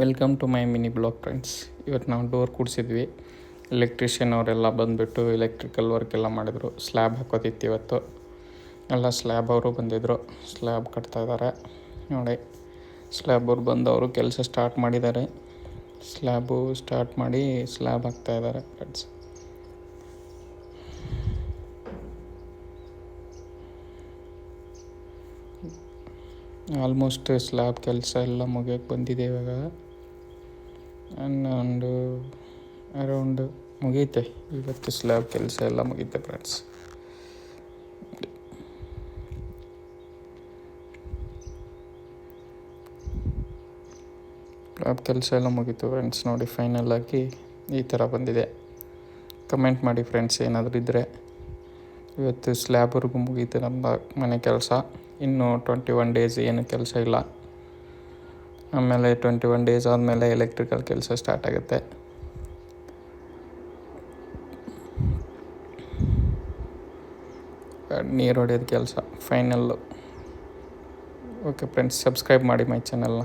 Welcome to my mini blog friends. ಇವತ್ತು ನಾವು door ಕೂಡಿಸಿದ್ವಿ. Electrician ಅವರೆಲ್ಲ ಬಂದುಬಿಟ್ಟು ಎಲೆಕ್ಟ್ರಿಕಲ್ ವರ್ಕ್ ಎಲ್ಲ ಮಾಡಿದರು. ಸ್ಲ್ಯಾಬ್ ಹಾಕೋದಿತ್ತು ಇವತ್ತು. ಎಲ್ಲ ಸ್ಲ್ಯಾಬ್ ಅವರು ಬಂದಿದ್ದರು. ಸ್ಲ್ಯಾಬ್ ಕಟ್ತಾಯಿದ್ದಾರೆ ನೋಡಿ. ಸ್ಲ್ಯಾಬ್ ಅವ್ರು ಬಂದು ಅವರು ಕೆಲಸ ಸ್ಟಾರ್ಟ್ ಮಾಡಿದ್ದಾರೆ. ಸ್ಲ್ಯಾಬು ಸ್ಟಾರ್ಟ್ ಮಾಡಿ ಸ್ಲ್ಯಾಬ್ ಹಾಕ್ತಾಯಿದ್ದಾರೆ ಫ್ರೆಂಡ್ಸ್. ಆಲ್ಮೋಸ್ಟ್ ಸ್ಲ್ಯಾಬ್ ಕೆಲಸ ಎಲ್ಲ ಮುಗಿಯೋಕ್ಕೆ ಬಂದಿದೆ. ಇವಾಗ ಒಂದು ಅರೌಂಡ್ ಮುಗೀತೆ. ಇವತ್ತು ಸ್ಲ್ಯಾಬ್ ಕೆಲಸ ಎಲ್ಲ ಮುಗೀತೆ ಫ್ರೆಂಡ್ಸ್. ಸ್ಲ್ಯಾಬ್ ಕೆಲಸ ಎಲ್ಲ ಮುಗೀತು ಫ್ರೆಂಡ್ಸ್. ನೋಡಿ, ಫೈನಲ್ ಆಗಿ ಈ ಥರ ಬಂದಿದೆ. ಕಮೆಂಟ್ ಮಾಡಿ ಫ್ರೆಂಡ್ಸ್ ಏನಾದರೂ ಇದ್ದರೆ. ಇವತ್ತು ಸ್ಲ್ಯಾಬ್ವರೆಗೂ ಮುಗೀತು ನಮ್ಮ ಮನೆ ಕೆಲಸ. ಇನ್ನೂ 21 ಡೇಸ್ ಏನು ಕೆಲಸ ಇಲ್ಲ. ಆಮೇಲೆ 21 ಡೇಸ್ ಆದಮೇಲೆ ಎಲೆಕ್ಟ್ರಿಕಲ್ ಕೆಲಸ ಸ್ಟಾರ್ಟ್ ಆಗುತ್ತೆ. ನೀರು ಹೊಡೆಯೋದು ಕೆಲಸ ಫೈನಲ್ಲು. ಓಕೆ ಫ್ರೆಂಡ್ಸ್, ಸಬ್ಸ್ಕ್ರೈಬ್ ಮಾಡಿ ಮೈ ಚಾನಲ್ನ.